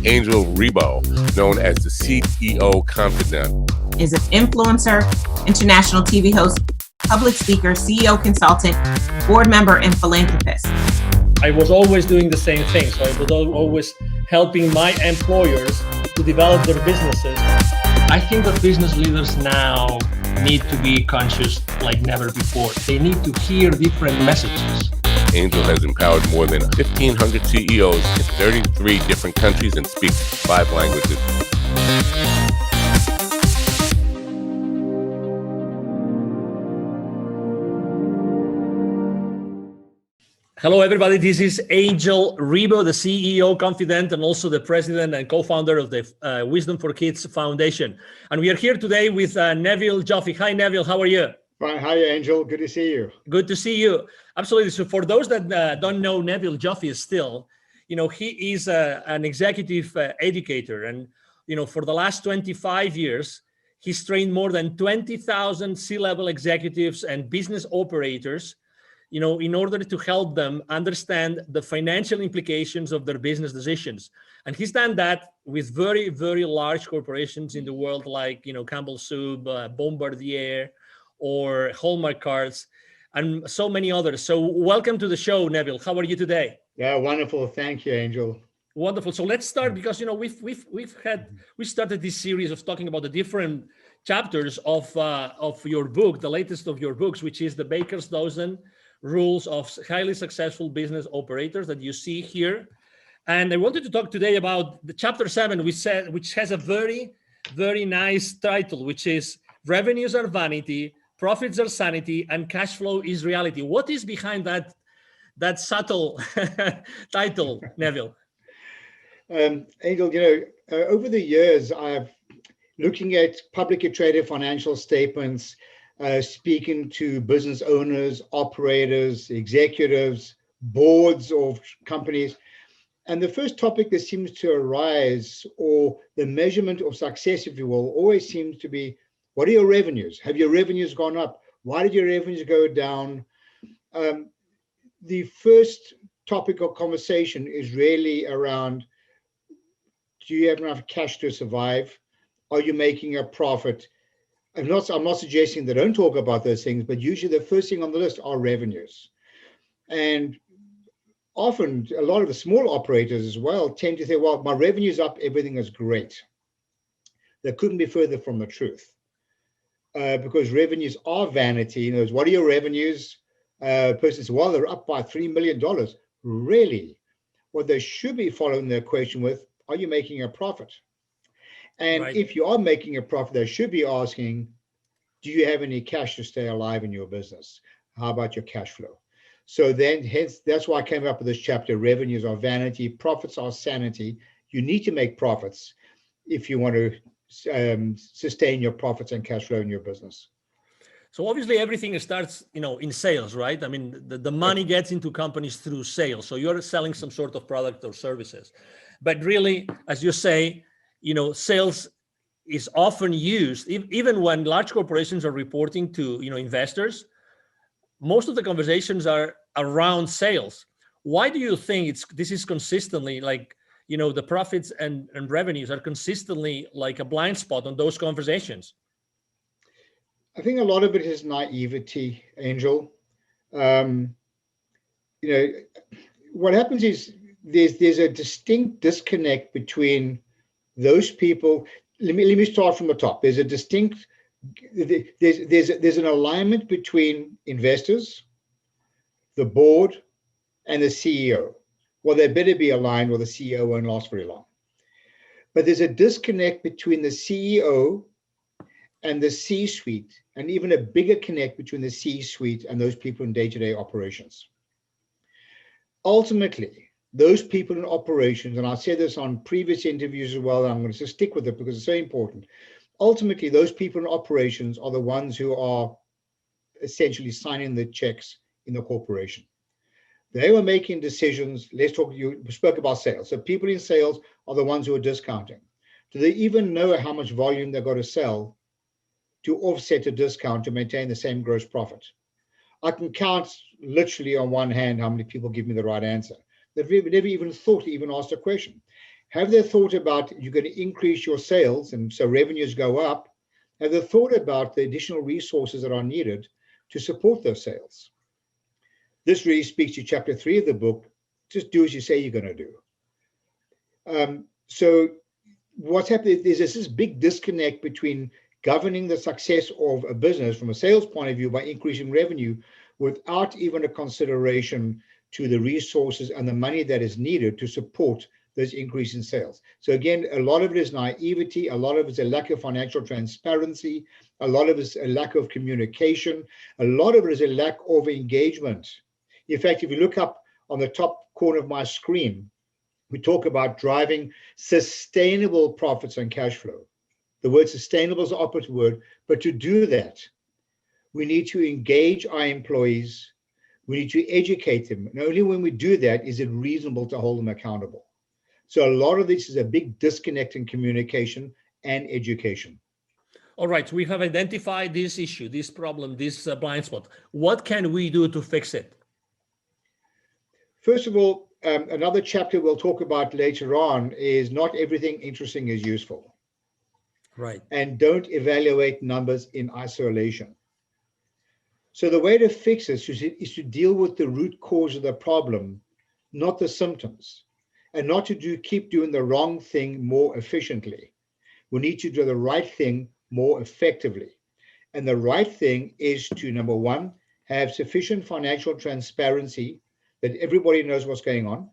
Angel Rebo, known as the CEO Confidant. Is an influencer, international TV host, public speaker, CEO consultant, board member, and philanthropist. I was always doing the same thing. So I was always helping my employers to develop their businesses. I think that business leaders now need to be conscious like never before. They need to hear different messages. Angel has empowered more than 1,500 CEOs in 33 different countries and speaks 5 languages. Hello, everybody. This is Angel Rebo, the CEO Confidant, and also the president and co-founder of the Wisdom for Kids Foundation. And we are here today with Neville Joffe. Hi, Neville. How are you? Fine. Hi, Angel. Good to see you. Good to see you. Absolutely. So for those that don't know Neville Joffe still, he is an executive educator. And, for the last 25 years, he's trained more than 20,000 C-level executives and business operators, in order to help them understand the financial implications of their business decisions. And he's done that with very, very large corporations in the world, like, Campbell Soup, Bombardier, or Hallmark Cards, and so many others. So welcome to the show, Neville. How are you today? Yeah, wonderful. Thank you, Angel. Wonderful. So let's start because we started this series of talking about the different chapters of your book, the latest of your books, which is the Baker's Dozen Rules of Highly Successful Business Operators that you see here. And I wanted to talk today about the chapter 7, which has a very, very nice title, which is Revenues Are Vanity, Profits Are Sanity, and Cash Flow is Reality. What is behind that subtle title, Neville? Angel, over the years, I've looking at publicly traded financial statements, speaking to business owners, operators, executives, boards of companies. And the first topic that seems to arise, or the measurement of success, if you will, always seems to be, what are your revenues? Have your revenues gone up? Why did your revenues go down? The first topic of conversation is really around, do you have enough cash to survive? Are you making a profit? I'm not suggesting they don't talk about those things, but usually the first thing on the list are revenues. And often a lot of the small operators as well tend to say, well, my revenue's up, everything is great. That couldn't be further from the truth. Because revenues are vanity. What are your revenues? Person says, well, they're up by $3 million. Really? What they should be following the equation with, are you making a profit? And right. If you are making a profit, they should be asking, do you have any cash to stay alive in your business? How about your cash flow? So then, hence, that's why I came up with this chapter, revenues are vanity, profits are sanity. You need to make profits if you want to sustain your profits and cash flow in your business. So obviously everything starts, in sales, right? I mean, the money gets into companies through sales. So you're selling some sort of product or services. But really, as you say, sales is often used, even when large corporations are reporting to, investors, most of the conversations are around sales. Why do you think this is consistently like, the profits and revenues are consistently like a blind spot on those conversations? I think a lot of it is naivety, Angel. What happens is there's a distinct disconnect between those people. Let me start from the top. There's an alignment between investors, the board, and the CEO. Well, they better be aligned, or the CEO won't last very long. But there's a disconnect between the CEO and the C-suite, and even a bigger connect between the C-suite and those people in day-to-day operations. Ultimately, those people in operations, and I said this on previous interviews as well, and I'm going to just stick with it because it's so important. Ultimately, those people in operations are the ones who are essentially signing the checks in the corporation. They were making decisions. You spoke about sales. So people in sales are the ones who are discounting. Do they even know how much volume they've got to sell to offset a discount to maintain the same gross profit? I can count literally on one hand how many people give me the right answer. They've never even thought to even ask a question. Have they thought about you're going to increase your sales and so revenues go up? Have they thought about the additional resources that are needed to support those sales? This really speaks to chapter 3 of the book. Just do as you say you're going to do. So what's happening is there's this big disconnect between governing the success of a business from a sales point of view by increasing revenue without even a consideration to the resources and the money that is needed to support those increase in sales. So again, a lot of it is naivety, a lot of it is a lack of financial transparency, a lot of it is a lack of communication, a lot of it is a lack of engagement. In fact, if you look up on the top corner of my screen, we talk about driving sustainable profits and cash flow. The word sustainable is the opposite word, but to do that, we need to engage our employees, we need to educate them, and only when we do that is it reasonable to hold them accountable. So a lot of this is a big disconnect in communication and education. All right, we have identified this issue, this problem, this blind spot. What can we do to fix it? First of all, another chapter we'll talk about later on is not everything interesting is useful. Right. And don't evaluate numbers in isolation. So the way to fix this is to deal with the root cause of the problem, not the symptoms, and not to keep doing the wrong thing more efficiently. We need to do the right thing more effectively. And the right thing is to, number one, have sufficient financial transparency that everybody knows what's going on.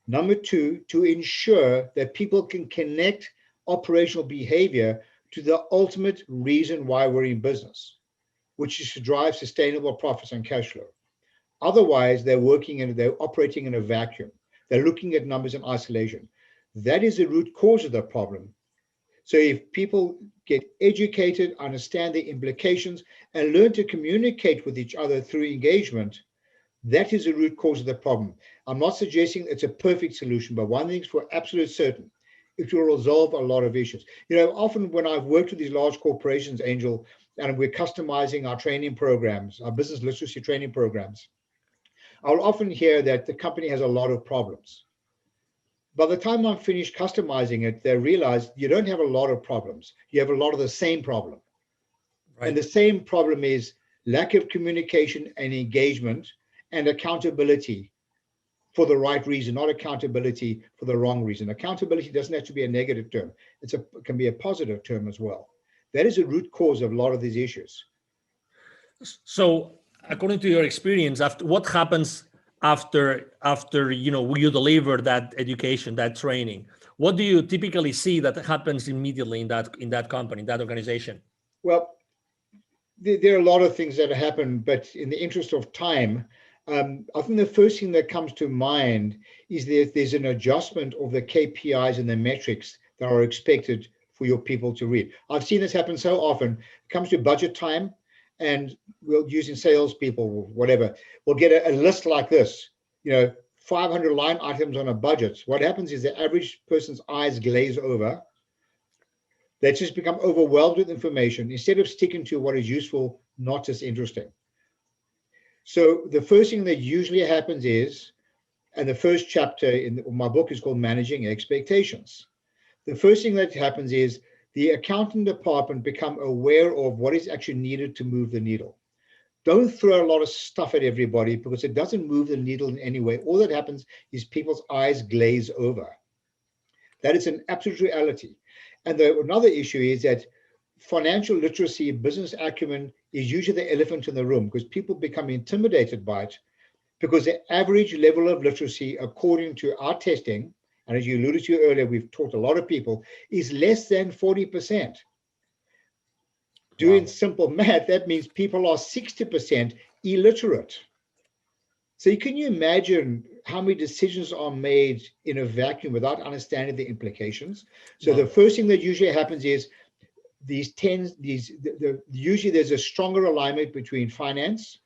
Number two, to ensure that people can connect operational behavior to the ultimate reason why we're in business, which is to drive sustainable profits and cash flow. Otherwise, they're operating in a vacuum. They're looking at numbers in isolation. That is the root cause of the problem. So if people get educated, understand the implications, and learn to communicate with each other through engagement, that is the root cause of the problem. I'm not suggesting it's a perfect solution, but one thing's for absolute certain, it will resolve a lot of issues. You know, often when I've worked with these large corporations, Angel, and we're customizing our training programs, our business literacy training programs, I'll often hear that the company has a lot of problems. By the time I'm finished customizing it, they realize you don't have a lot of problems. You have a lot of the same problem. Right. And the same problem is lack of communication and engagement and accountability for the right reason, not accountability for the wrong reason. Accountability doesn't have to be a negative term. It can be a positive term as well. That is a root cause of a lot of these issues. So according to your experience, what happens after you deliver that education, that training? What do you typically see that happens immediately in that company, that organization? Well, there are a lot of things that happen, but in the interest of time, I think the first thing that comes to mind is that there's an adjustment of the KPIs and the metrics that are expected for your people to read. I've seen this happen so often. It comes to budget time, and we'll using salespeople or whatever, we'll get a list like this, 500 line items on a budget. What happens is the average person's eyes glaze over. They just become overwhelmed with information instead of sticking to what is useful, not just interesting. So the first thing that usually happens is, and the first chapter in my book is called Managing Expectations. The first thing that happens is the accounting department become aware of what is actually needed to move the needle. Don't throw a lot of stuff at everybody because it doesn't move the needle in any way. All that happens is people's eyes glaze over. That is an absolute reality. And another issue is that financial literacy, business acumen is usually the elephant in the room because people become intimidated by it because the average level of literacy, according to our testing, and as you alluded to earlier, we've taught a lot of people, is less than 40%. Doing simple math, that means people are 60% illiterate. So can you imagine how many decisions are made in a vacuum without understanding the implications? So the first thing that usually happens is usually there's a stronger alignment between finance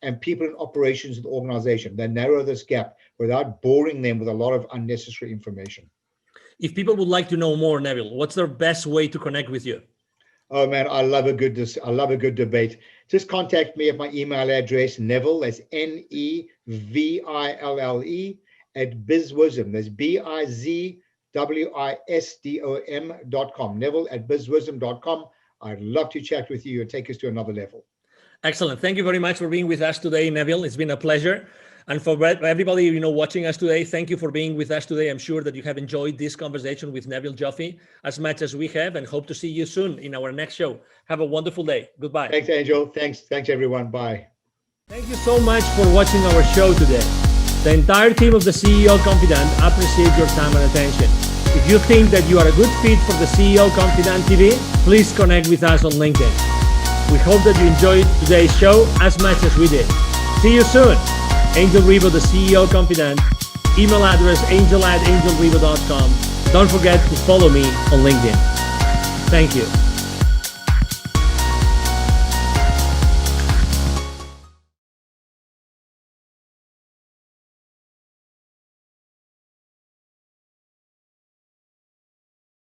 and people in operations of the organization. They narrow this gap without boring them with a lot of unnecessary information. If people would like to know more, Neville, what's the best way to connect with you? Oh man, I love a good debate. Just contact me at my email address, Neville, that's Neville, at bizwisdom. That's bizwisdom.com. Neville at bizwisdom.com. I'd love to chat with you and take us to another level. Excellent. Thank you very much for being with us today, Neville. It's been a pleasure. And for everybody, watching us today, thank you for being with us today. I'm sure that you have enjoyed this conversation with Neville Joffe as much as we have, and hope to see you soon in our next show. Have a wonderful day. Goodbye. Thanks, Angel. Thanks, everyone. Bye. Thank you so much for watching our show today. The entire team of the CEO Confidant appreciate your time and attention. If you think that you are a good fit for the CEO Confidant TV, please connect with us on LinkedIn. We hope that you enjoyed today's show as much as we did. See you soon. Angel Rivo, the CEO Confidant. Email address angel@angelrivo.com. Don't forget to follow me on LinkedIn. Thank you.